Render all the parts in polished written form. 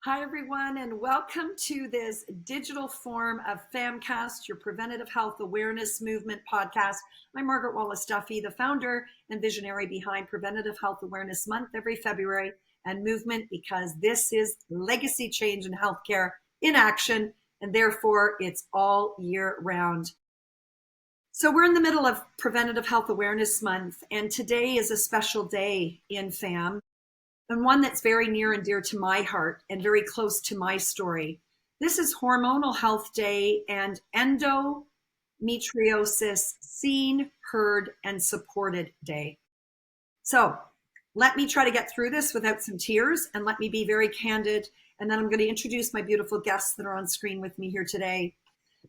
Hi, everyone, and welcome to this digital form of PHAMCAST, your Preventative Health Awareness Movement podcast. I'm Margaret Wallace-Duffy, the founder and visionary behind Preventative Health Awareness Month every February and movement, because this is legacy change in healthcare in action, and therefore it's all year round. So we're in the middle of Preventative Health Awareness Month, and today is a special day in FAM, and one that's very near and dear to my heart and very close to my story. This is Hormonal Health Day and Endometriosis Seen, Heard, and Supported Day. So let me try to get through this without some tears, and let me be very candid, and then I'm going to introduce my beautiful guests that are on screen with me here today.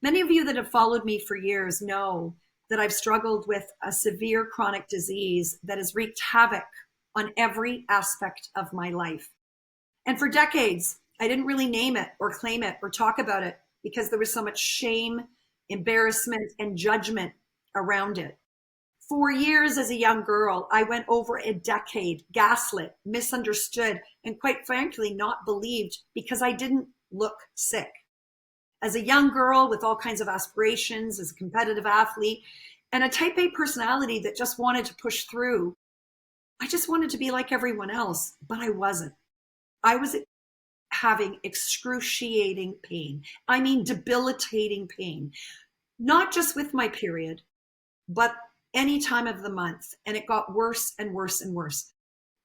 Many of you that have followed me for years know that I've struggled with a severe chronic disease that has wreaked havoc on every aspect of my life. And for decades, I didn't really name it or claim it or talk about it because there was so much shame, embarrassment, and judgment around it. For years as a young girl, I went over a decade gaslit, misunderstood, and quite frankly, not believed because I didn't look sick. As a young girl with all kinds of aspirations, as a competitive athlete, and a type A personality that just wanted to push through, I just wanted to be like everyone else, but I wasn't. I was having excruciating pain. I mean, debilitating pain, not just with my period, but any time of the month. And it got worse and worse and worse.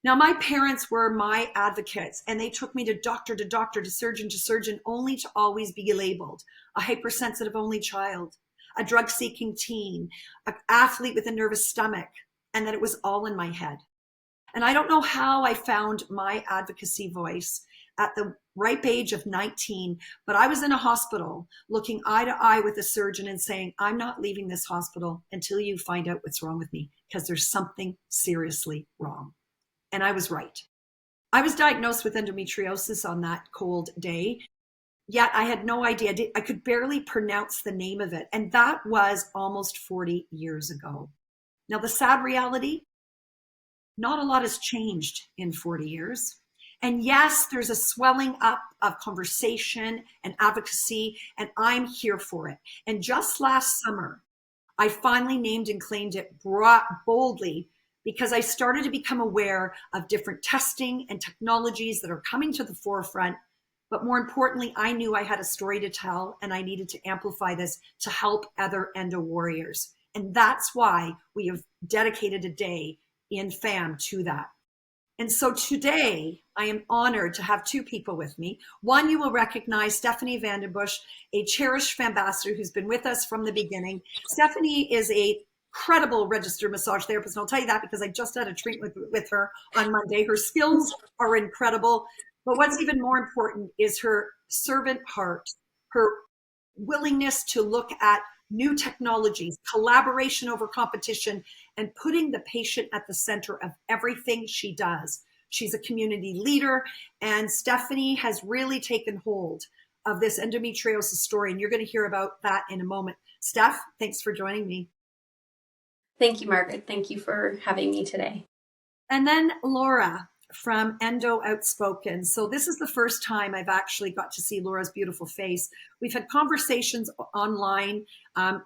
Now, my parents were my advocates, and they took me to doctor, to surgeon, only to always be labeled a hypersensitive only child, a drug-seeking teen, an athlete with a nervous stomach, and that it was all in my head. And I don't know how I found my advocacy voice at the ripe age of 19, but I was in a hospital looking eye to eye with a surgeon and saying, I'm not leaving this hospital until you find out what's wrong with me, because there's something seriously wrong. And I was right. I was diagnosed with endometriosis on that cold day, yet I had no idea. I could barely pronounce the name of it. And that was almost 40 years ago. Now, the sad reality, not a lot has changed in 40 years. And yes, there's a swelling up of conversation and advocacy, and I'm here for it. And just last summer, I finally named and claimed it boldly, because I started to become aware of different testing and technologies that are coming to the forefront. But more importantly, I knew I had a story to tell, and I needed to amplify this to help other endo warriors. And that's why we have dedicated a day in FAM to that. And so today, I am honored to have two people with me. One, you will recognize, Stephanie Vandenbush, a cherished FAM ambassador who's been with us from the beginning. Stephanie is a incredible registered massage therapist, and I'll tell you that because I just had a treatment with her on Monday. Her skills are incredible, but what's even more important is her servant heart, her willingness to look at new technologies, collaboration over competition, and putting the patient at the center of everything she does. She's a community leader, and Stephanie has really taken hold of this endometriosis story, and you're going to hear about that in a moment. Steph, thanks for joining me. Thank you, Margaret. Thank you for having me today. And then Laura from Endo Outspoken. So this is the first time I've actually got to see Laura's beautiful face. We've had conversations online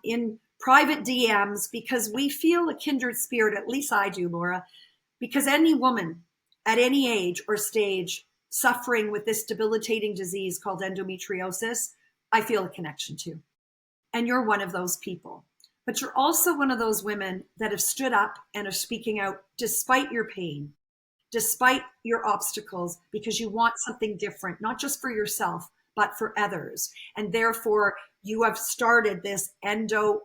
in private DMs because we feel a kindred spirit, at least I do, Laura, because any woman at any age or stage suffering with this debilitating disease called endometriosis, I feel a connection to. And you're one of those people. But you're also one of those women that have stood up and are speaking out despite your pain, despite your obstacles, because you want something different, not just for yourself, but for others. And therefore, you have started this Endo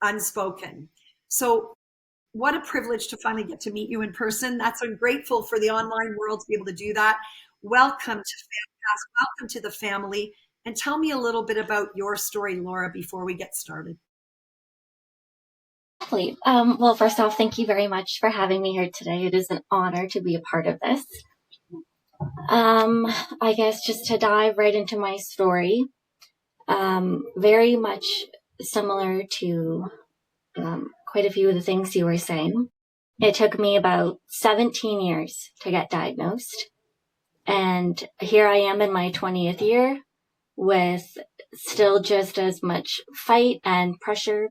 Unspoken. So what a privilege to finally get to meet you in person. I'm grateful for the online world to be able to do that. Welcome to PHAMCAST. Welcome to the family. And tell me a little bit about your story, Laura, before we get started. Well, first off, thank you very much for having me here today. It is an honor to be a part of this. I guess just to dive right into my story, very much similar to quite a few of the things you were saying. It took me about 17 years to get diagnosed. And here I am in my 20th year with still just as much fight and pressure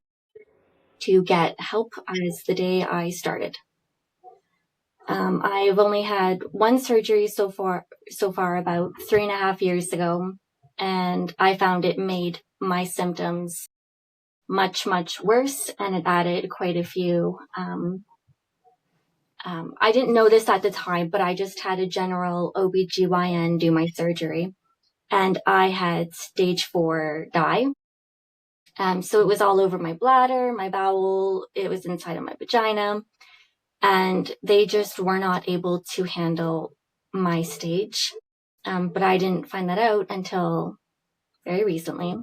to get help as the day I started. I've only had one surgery so far about 3.5 years ago, and I found it made my symptoms much, much worse, and it added quite a few. I didn't know this at the time, but I just had a general OBGYN do my surgery, and I had stage 4 dye. So it was all over my bladder, my bowel, it was inside of my vagina, and they just were not able to handle my stage. But I didn't find that out until very recently.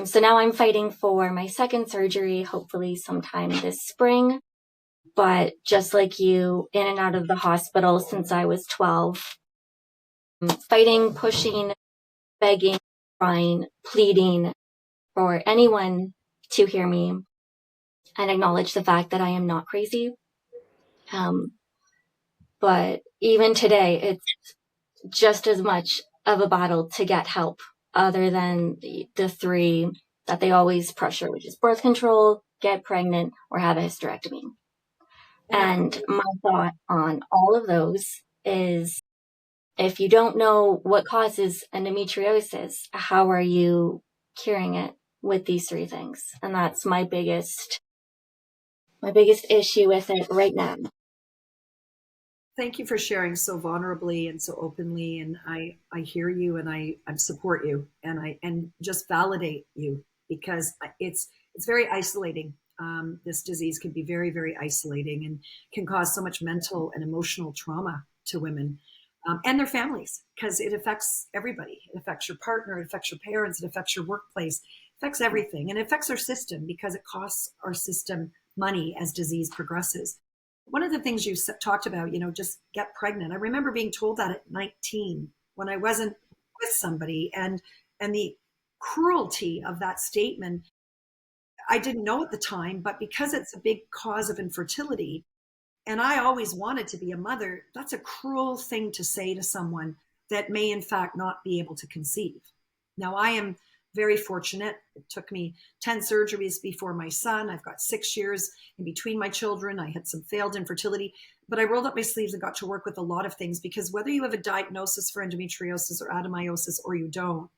So now I'm fighting for my second surgery, hopefully sometime this spring. But just like you, in and out of the hospital since I was 12, fighting, pushing, begging, crying, pleading for anyone to hear me and acknowledge the fact that I am not crazy. But even today, it's just as much of a battle to get help, other than the three that they always pressure, which is birth control, get pregnant, or have a hysterectomy. And my thought on all of those is, if you don't know what causes endometriosis, how are you curing it with these three things? And that's my biggest issue with it right now. Thank you for sharing so vulnerably and so openly. And I hear you, and I support you, and just validate you, because it's very isolating. This disease can be very, very isolating and can cause so much mental and emotional trauma to women and their families, because it affects everybody. It affects your partner, it affects your parents, it affects your workplace, it affects everything. And it affects our system, because it costs our system money as disease progresses. One of the things you talked about, just get pregnant. I remember being told that at 19 when I wasn't with somebody, and the cruelty of that statement, I didn't know at the time, but because it's a big cause of infertility, and I always wanted to be a mother, that's a cruel thing to say to someone that may in fact not be able to conceive. Now, I am very fortunate. It took me 10 surgeries before my son. I've got 6 years in between my children. I had some failed infertility, but I rolled up my sleeves and got to work with a lot of things, because whether you have a diagnosis for endometriosis or adenomyosis or you don't,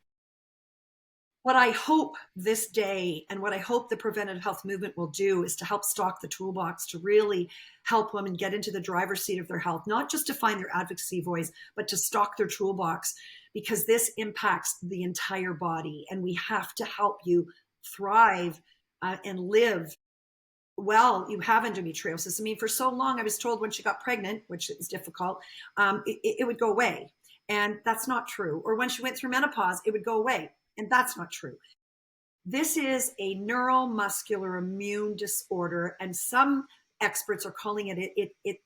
what I hope this day, and what I hope the preventative health movement will do, is to help stock the toolbox to really help women get into the driver's seat of their health, not just to find their advocacy voice, but to stock their toolbox, because this impacts the entire body, and we have to help you thrive and live well. You have endometriosis. I mean, for so long, I was told when she got pregnant, which is difficult, it would go away. And that's not true. Or when she went through menopause, it would go away. And that's not true. This is a neuromuscular immune disorder, and some experts are calling it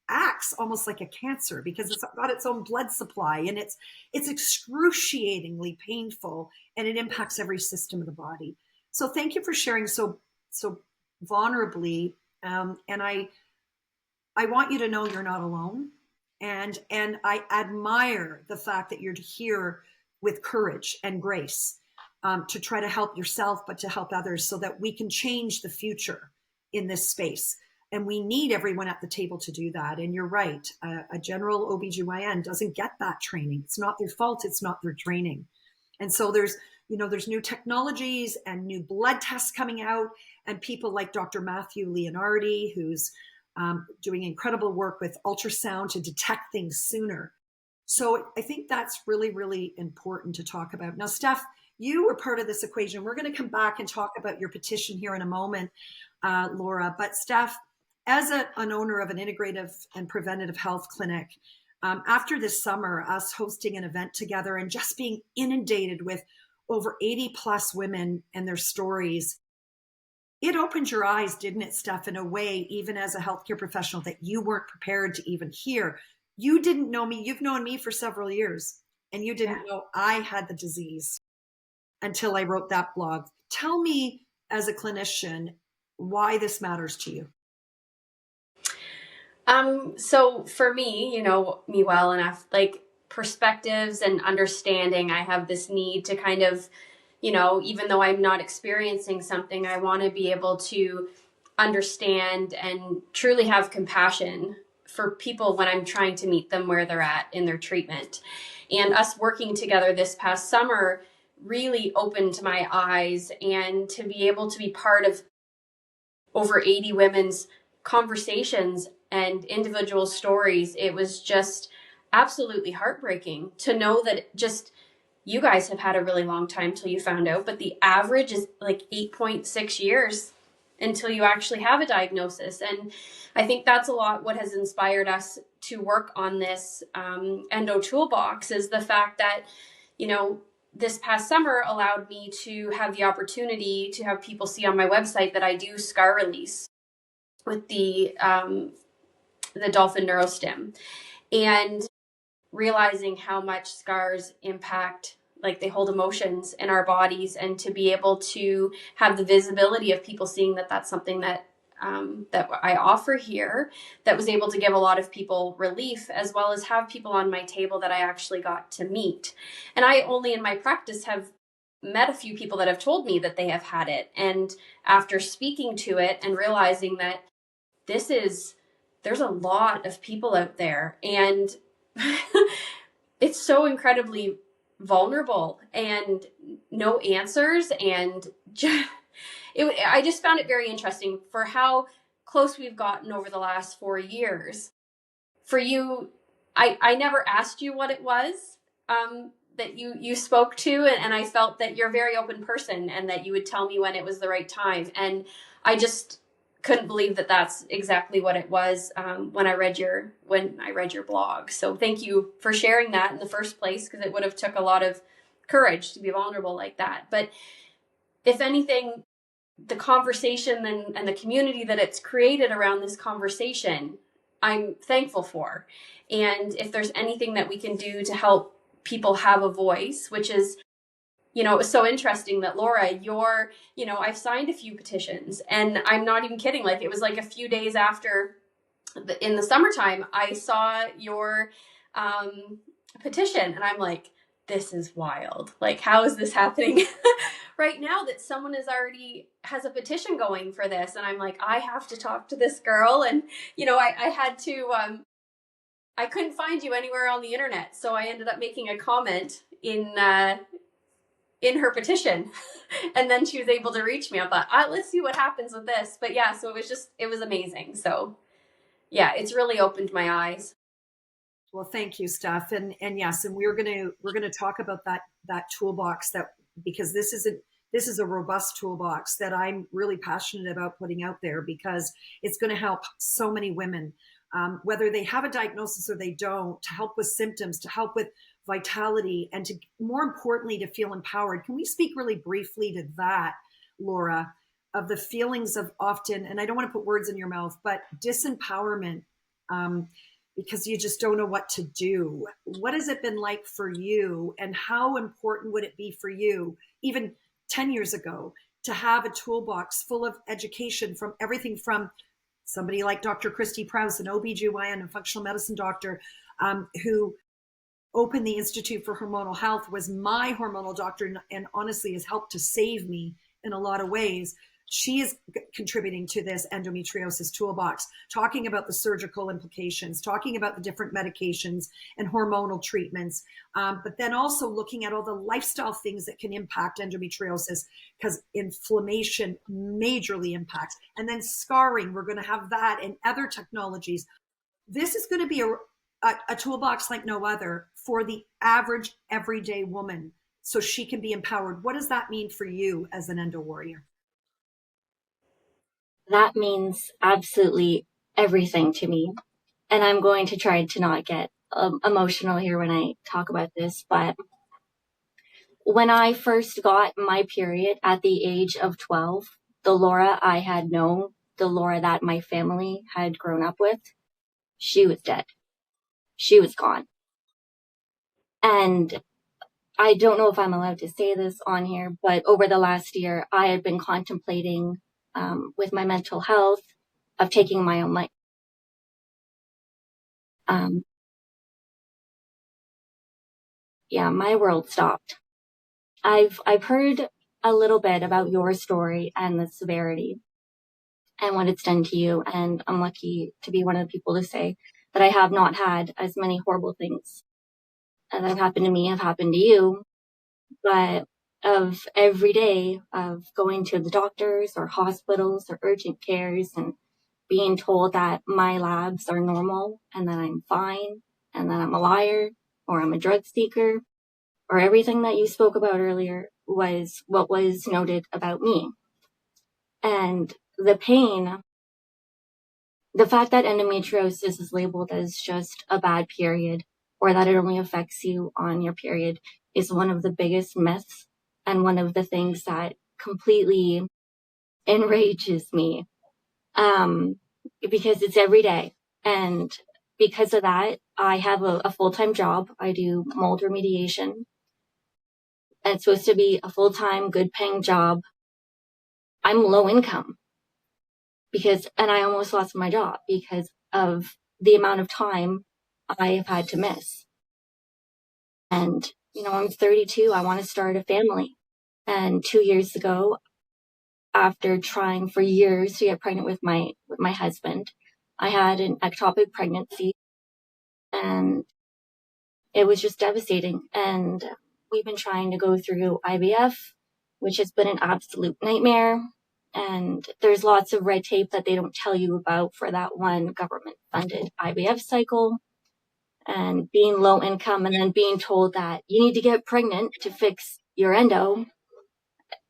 acts almost like a cancer, because it's got its own blood supply, and it's excruciatingly painful, and it impacts every system of the body. So thank you for sharing so vulnerably, and I want you to know you're not alone, and I admire the fact that you're here with courage and grace, to try to help yourself, but to help others, so that we can change the future in this space. And we need everyone at the table to do that. And you're right, a general OBGYN doesn't get that training. It's not their fault, it's not their training. And so there's new technologies and new blood tests coming out, and people like Dr. Matthew Leonardi, who's doing incredible work with ultrasound to detect things sooner. So I think that's really, really important to talk about. Now, Steph, you were part of this equation. We're going to come back and talk about your petition here in a moment, Laura. But Steph, as an owner of an integrative and preventative health clinic, after this summer, us hosting an event together and just being inundated with over 80 plus women and their stories, it opened your eyes, didn't it, Steph, in a way, even as a healthcare professional, that you weren't prepared to even hear. You didn't know me. You've known me for several years, and you didn't know I had the disease until I wrote that blog. Tell me, as a clinician, why this matters to you. So for me, you know me well enough, like perspectives and understanding. I have this need to kind of, you know, even though I'm not experiencing something, I want to be able to understand and truly have compassion for people when I'm trying to meet them where they're at in their treatment. And us working together this past summer really opened my eyes, and to be able to be part of over 80 women's conversations and individual stories, it was just absolutely heartbreaking to know that just you guys have had a really long time till you found out, but the average is like 8.6 years until you actually have a diagnosis. And I think that's a lot what has inspired us to work on this endo toolbox, is the fact that, you know, this past summer allowed me to have the opportunity to have people see on my website that I do scar release with the dolphin neurostim, and realizing how much scars impact, like they hold emotions in our bodies, and to be able to have the visibility of people seeing that that's something that that I offer here, that was able to give a lot of people relief, as well as have people on my table that I actually got to meet. And I only in my practice have met a few people that have told me that they have had it. And after speaking to it and realizing that there's a lot of people out there, and it's so incredibly vulnerable and no answers. And I just found it very interesting for how close we've gotten over the last 4 years. For you, I never asked you what it was that you spoke to, and I felt that you're a very open person and that you would tell me when it was the right time. And I just couldn't believe that that's exactly what it was when I read your blog. So thank you for sharing that in the first place, because it would have took a lot of courage to be vulnerable like that. But if anything, the conversation and the community that it's created around this conversation, I'm thankful for. And if there's anything that we can do to help people have a voice, which is, you know, it was so interesting that Laura, I've signed a few petitions, and I'm not even kidding. Like, it was like a few days after in the summertime, I saw your petition, and I'm like, this is wild. Like, how is this happening right now that someone has a petition going for this? And I'm like, I have to talk to this girl. And, you know, I had to, I couldn't find you anywhere on the internet. So I ended up making a comment in her petition. And then she was able to reach me. I thought, let's see what happens with this. But yeah, so it was amazing. So yeah, it's really opened my eyes. Well, thank you, Steph. And yes, and we're gonna talk about that toolbox, because this is a robust toolbox that I'm really passionate about putting out there, because it's going to help so many women, whether they have a diagnosis or they don't, to help with symptoms, to help with vitality, and to, more importantly, to feel empowered. Can we speak really briefly to that, Laura, of the feelings of often, and I don't want to put words in your mouth, but disempowerment, because you just don't know what to do. What has it been like for you, and how important would it be for you, even 10 years ago, to have a toolbox full of education from everything from somebody like Dr. Christy Prowse, an OBGYN and functional medicine doctor, who opened the Institute for Hormonal Health, was my hormonal doctor, and honestly has helped to save me in a lot of ways. She is contributing to this endometriosis toolbox, talking about the surgical implications, talking about the different medications and hormonal treatments, but then also looking at all the lifestyle things that can impact endometriosis, because inflammation majorly impacts. And then scarring, we're going to have that, and other technologies. This is going to be a toolbox like no other for the average everyday woman, so she can be empowered. What does that mean for you as an endo warrior? That means absolutely everything to me. And I'm going to try to not get emotional here when I talk about this, but when I first got my period at the age of 12, the Laura I had known, the Laura that my family had grown up with, she was dead. She was gone. And I don't know if I'm allowed to say this on here, but over the last year, I had been contemplating with my mental health of taking my own life. yeah, my world stopped. I've heard a little bit about your story and the severity and what it's done to you. And I'm lucky to be one of the people to say that I have not had as many horrible things that have happened to me have happened to you. But of every day of going to the doctors or hospitals or urgent cares and being told that my labs are normal and that I'm fine and that I'm a liar or I'm a drug seeker, or everything that you spoke about earlier was what was noted about me. And the pain, the fact that endometriosis is labeled as just a bad period or that it only affects you on your period is one of the biggest myths and one of the things that completely enrages me, because it's every day. And because of that, I have a full-time job. I do mold remediation. And it's supposed to be a full-time, good-paying job. I'm low income and I almost lost my job because of the amount of time I have had to miss. And, I'm 32. I want to start a family. And 2 years ago, after trying for years to get pregnant with my husband, I had an ectopic pregnancy, and it was just devastating. And we've been trying to go through IVF, which has been an absolute nightmare. And there's lots of red tape that they don't tell you about for that one government funded IVF cycle. And being low income and then being told that you need to get pregnant to fix your endo,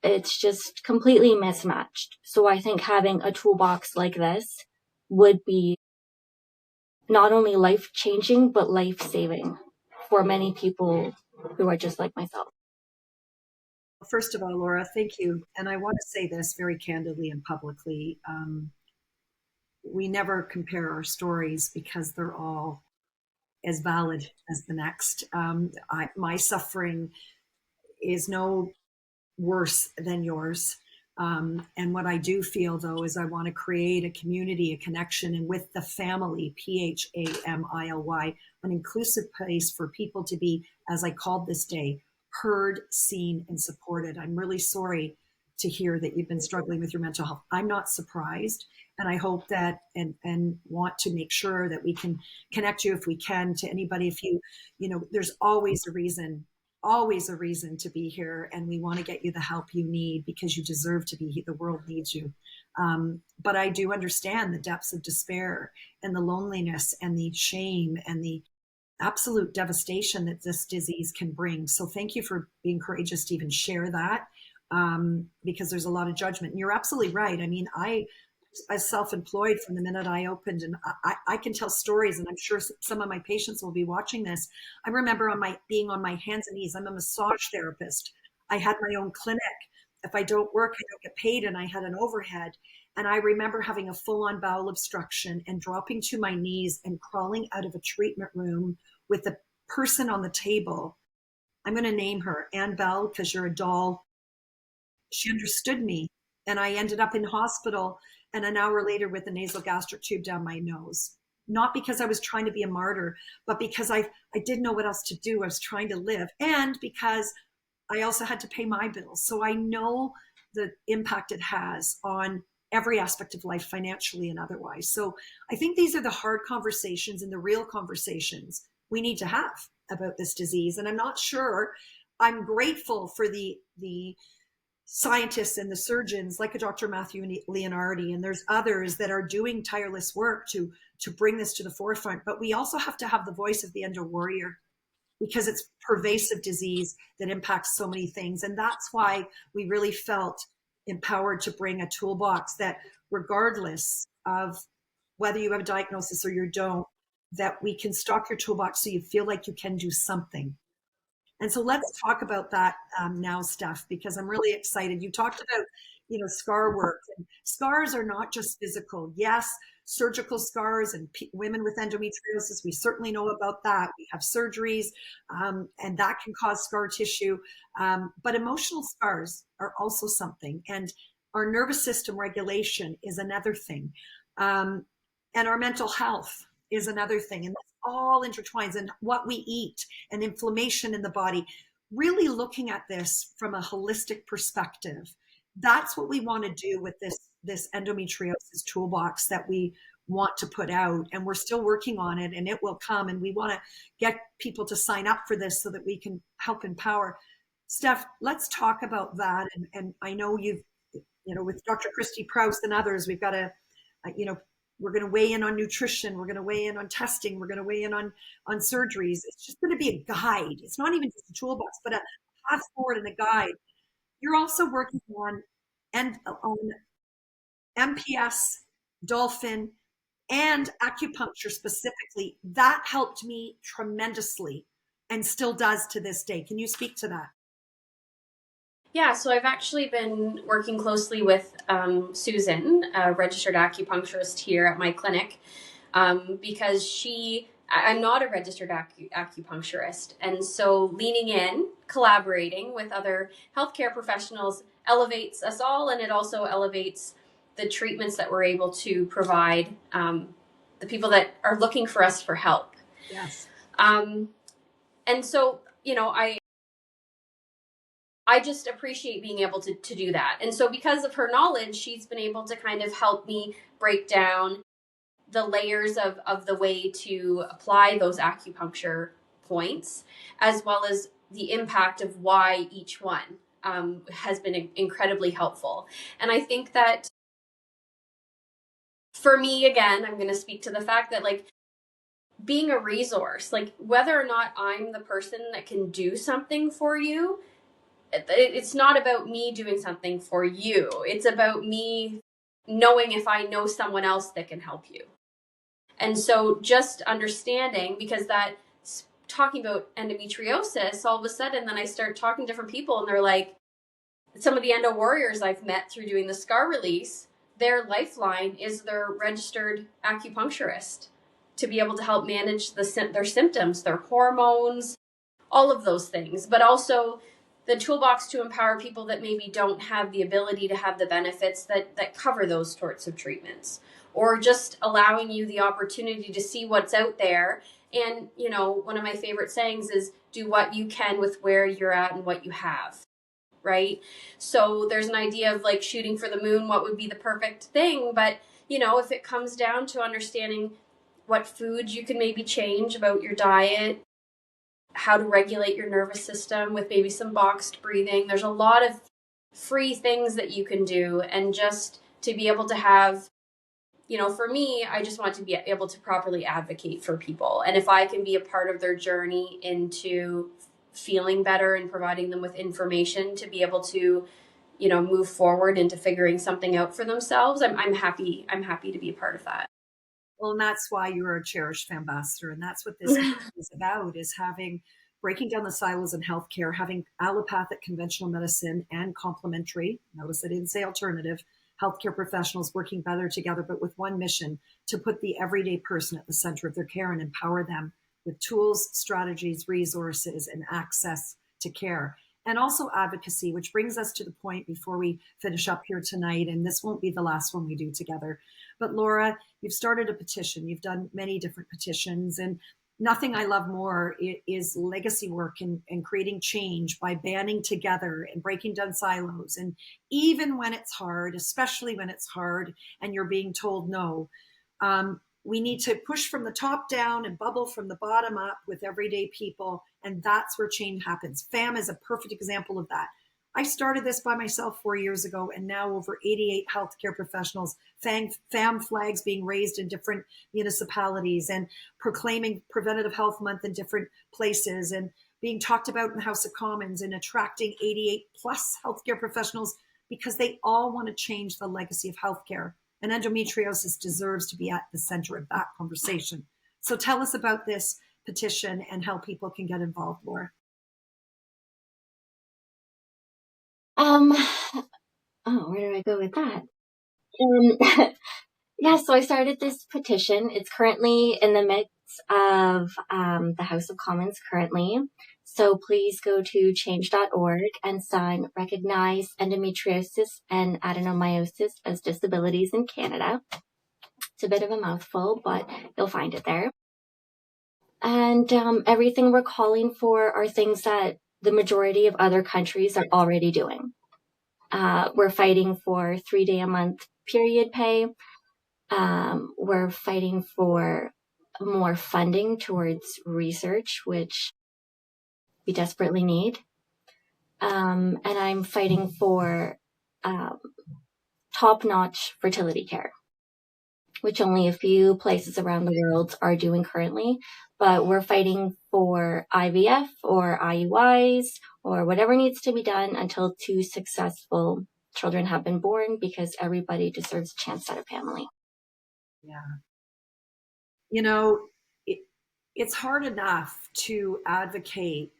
it's just completely mismatched. So I think having a toolbox like this would be not only life changing, but life saving for many people who are just like myself. First of all, Laura, thank you. And I want to say this very candidly and publicly. We never compare our stories because they're all as valid as the next. My suffering is no worse than yours. And what I do feel, though, is I want to create a community, a connection, and with the family, PHAMILY, an inclusive place for people to be, as I called this day, heard, seen, and supported. I'm really sorry to hear that you've been struggling with your mental health. I'm not surprised. And I hope that and want to make sure that we can connect you if we can to anybody. If there's always a reason to be here, and we want to get you the help you need because you deserve to be here. The world needs you. But I do understand the depths of despair and the loneliness and the shame and the absolute devastation that this disease can bring. So thank you for being courageous to even share that, because there's a lot of judgment. And you're absolutely right. I mean, I self-employed from the minute I opened, and I can tell stories, and I'm sure some of my patients will be watching this. I remember being on my hands and knees. I'm a massage therapist. I had my own clinic. If I don't work, I don't get paid, and I had an overhead. And I remember having a full-on bowel obstruction and dropping to my knees and crawling out of a treatment room with the person on the table. I'm going to name her Ann Bell because you're a doll. She understood me, and I ended up in hospital, and an hour later with a nasal gastric tube down my nose. Not because I was trying to be a martyr, but because I didn't know what else to do. I was trying to live, and because I also had to pay my bills. So I know the impact it has on every aspect of life, financially and otherwise. So I think these are the hard conversations and the real conversations we need to have about this disease. And I'm not sure. I'm grateful for the scientists and the surgeons like a Dr. Matthew Leonardi, and there's others that are doing tireless work to bring this to the forefront. But we also have to have the voice of the endo warrior, because it's pervasive disease that impacts so many things. And that's why we really felt empowered to bring a toolbox that, regardless of whether you have a diagnosis or you don't, that we can stock your toolbox so you feel like you can do something. And so let's talk about that now, Steph, because I'm really excited. You talked about, scar work. And scars are not just physical. Yes, surgical scars and women with endometriosis, we certainly know about that. We have surgeries, and that can cause scar tissue. But emotional scars are also something. And our nervous system regulation is another thing. And our mental health. is another thing. And this all intertwines, and what we eat and inflammation in the body, really looking at this from a holistic perspective. That's what we want to do with this endometriosis toolbox that we want to put out, and we're still working on it, and it will come, and we want to get people to sign up for this so that we can help empower. Steph, let's talk about that. And I know you've, with Dr. Christy Proust and others, we've got to, we're going to weigh in on nutrition, we're going to weigh in on testing, we're going to weigh in on surgeries. It's just going to be a guide. It's not even just a toolbox, but a path forward and a guide. You're also working on MPS, dolphin, and acupuncture specifically. That helped me tremendously and still does to this day. Can you speak to that? Yeah, so I've actually been working closely with Susan, a registered acupuncturist here at my clinic, because I'm not a registered acupuncturist. And so leaning in, collaborating with other healthcare professionals elevates us all, and it also elevates the treatments that we're able to provide the people that are looking for us for help. Yes. And so, I just appreciate being able to do that. And so because of her knowledge, she's been able to kind of help me break down the layers of the way to apply those acupuncture points, as well as the impact of why each one has been incredibly helpful. And I think that for me, again, I'm going to speak to the fact that being a resource, whether or not I'm the person that can do something for you, it's not about me doing something for you. It's about me knowing if I know someone else that can help you. And so just understanding, because that talking about endometriosis, all of a sudden, then I start talking to different people, and they're like, some of the endo warriors I've met through doing the scar release, their lifeline is their registered acupuncturist to be able to help manage their symptoms, their hormones, all of those things, but also the toolbox to empower people that maybe don't have the ability to have the benefits that cover those sorts of treatments, or just allowing you the opportunity to see what's out there. And, one of my favorite sayings is do what you can with where you're at and what you have, right? So there's an idea of shooting for the moon, what would be the perfect thing. But, if it comes down to understanding what foods you can maybe change about your diet, how to regulate your nervous system with maybe some boxed breathing. There's a lot of free things that you can do. And just to be able to have, for me, I just want to be able to properly advocate for people. And if I can be a part of their journey into feeling better and providing them with information to be able to, move forward into figuring something out for themselves, I'm happy to be a part of that. Well, and that's why you're a cherished ambassador. And that's what this is about, is breaking down the silos in healthcare, having allopathic conventional medicine and complementary, notice I didn't say alternative, healthcare professionals working better together, but with one mission: to put the everyday person at the center of their care and empower them with tools, strategies, resources, and access to care. And also advocacy, which brings us to the point before we finish up here tonight, and this won't be the last one we do together. But Laura, you've started a petition. You've done many different petitions, and nothing I love more is legacy work and creating change by banding together and breaking down silos. And even when it's hard, especially when it's hard and you're being told no, we need to push from the top down and bubble from the bottom up with everyday people. And that's where change happens. FAM is a perfect example of that. I started this by myself 4 years ago, and now over 88 healthcare professionals, FAM flags being raised in different municipalities, and proclaiming Preventative Health Month in different places, and being talked about in the House of Commons, and attracting 88 plus healthcare professionals because they all want to change the legacy of healthcare. And endometriosis deserves to be at the center of that conversation. So tell us about this petition and how people can get involved, Laura. Where did I go with that? Yeah, so I started this petition. It's currently in the midst of the House of Commons currently. So please go to change.org and sign Recognize Endometriosis and Adenomyosis as Disabilities in Canada. It's a bit of a mouthful, but you'll find it there. And everything we're calling for are things that the majority of other countries are already doing. We're fighting for 3-day-a-month period pay. We're fighting for more funding towards research, which we desperately need. And I'm fighting for top-notch fertility care, which only a few places around the world are doing currently. But we're fighting for IVF or IUIs or whatever needs to be done until 2 successful children have been born, because everybody deserves a chance at a family. Yeah. You know, it's hard enough to advocate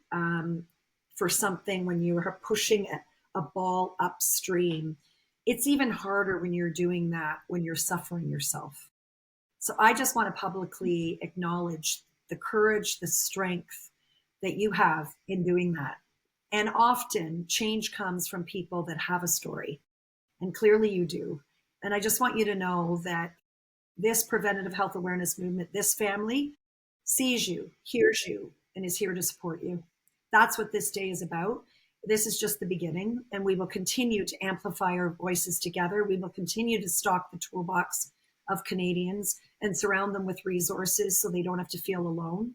for something when you are pushing a ball upstream. It's even harder when you're doing that when you're suffering yourself. So I just want to publicly acknowledge the courage, the strength that you have in doing that. And often change comes from people that have a story, and clearly you do. And I just want you to know that this preventative health awareness movement, this family, sees you, hears you, and is here to support you. That's what this day is about. This is just the beginning, and we will continue to amplify our voices together. We will continue to stock the toolbox of Canadians and surround them with resources so they don't have to feel alone.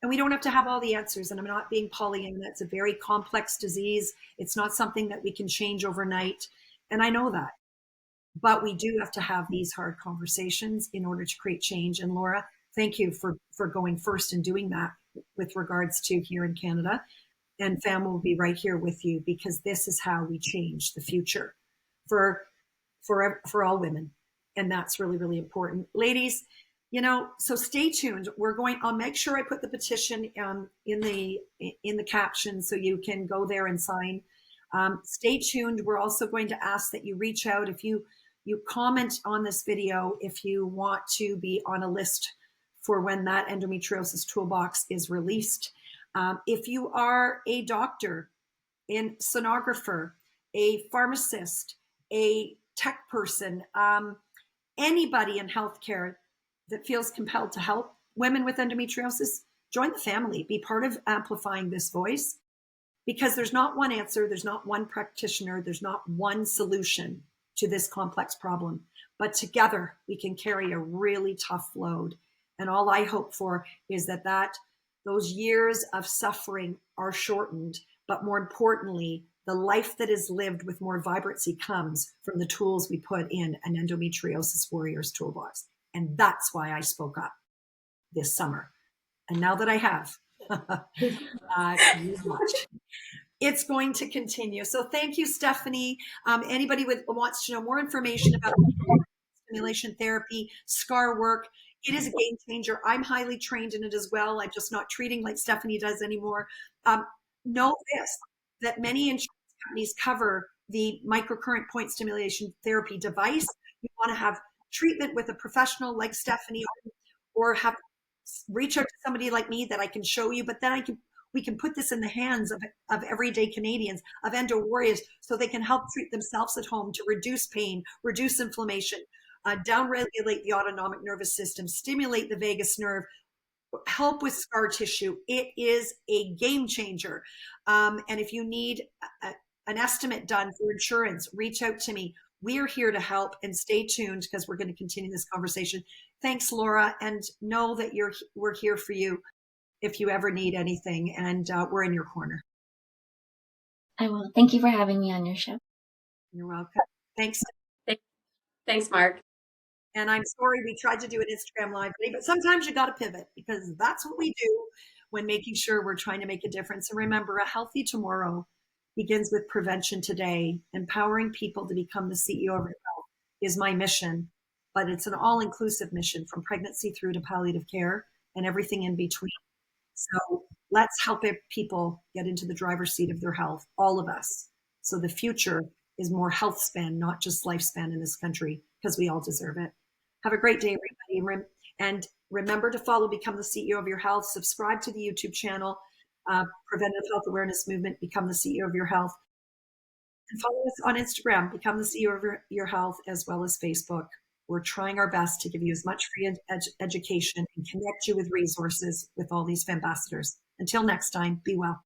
And we don't have to have all the answers. And I'm not being Pollyanna. It's a very complex disease. It's not something that we can change overnight. And I know that. But we do have to have these hard conversations in order to create change. And Laura, thank you for going first and doing that with regards to here in Canada. And FAM will be right here with you, because this is how we change the future for all women. And that's really, really important. Ladies, so stay tuned. I'll make sure I put the petition in the caption so you can go there and sign. Stay tuned. We're also going to ask that you reach out if you comment on this video if you want to be on a list for when that endometriosis toolbox is released. If you are a doctor, a sonographer, a pharmacist, a tech person, anybody in healthcare that feels compelled to help women with endometriosis, join the family, be part of amplifying this voice, because there's not one answer, there's not one practitioner, there's not one solution to this complex problem, but together we can carry a really tough load. And all I hope for is that those years of suffering are shortened, but more importantly, the life that is lived with more vibrancy comes from the tools we put in an endometriosis warriors toolbox. And that's why I spoke up this summer. And now that I have, you watch. It's going to continue. So thank you, Stephanie. Anybody wants to know more information about stimulation therapy, scar work, it is a game changer. I'm highly trained in it as well. I'm just not treating like Stephanie does anymore. Know this, that many insurance companies cover the microcurrent point stimulation therapy device. You want to have treatment with a professional like Stephanie, or reach out to somebody like me that I can show you, but then we can put this in the hands of everyday Canadians, of endo warriors, so they can help treat themselves at home to reduce pain, reduce inflammation, downregulate the autonomic nervous system, stimulate the vagus nerve, help with scar tissue. It is a game changer. And if you need an estimate done for insurance, reach out to me. We're here to help, and stay tuned because we're going to continue this conversation. Thanks, Laura, and know that we're here for you if you ever need anything, and we're in your corner. I will. Thank you for having me on your show. You're welcome. Thanks. Thanks, Mark. And I'm sorry we tried to do an Instagram live, but sometimes you got to pivot, because that's what we do when making sure we're trying to make a difference. And remember, a healthy tomorrow begins with prevention today. Empowering people to become the CEO of their health is my mission, but it's an all-inclusive mission, from pregnancy through to palliative care and everything in between. So let's help people get into the driver's seat of their health, all of us. So the future is more health span, not just lifespan in this country, because we all deserve it. Have a great day, everybody. And remember to follow Become the CEO of Your Health. Subscribe to the YouTube channel, Preventative Health Awareness Movement, Become the CEO of Your Health. And follow us on Instagram, Become the CEO of Your Health, as well as Facebook. We're trying our best to give you as much free education and connect you with resources with all these ambassadors. Until next time, be well.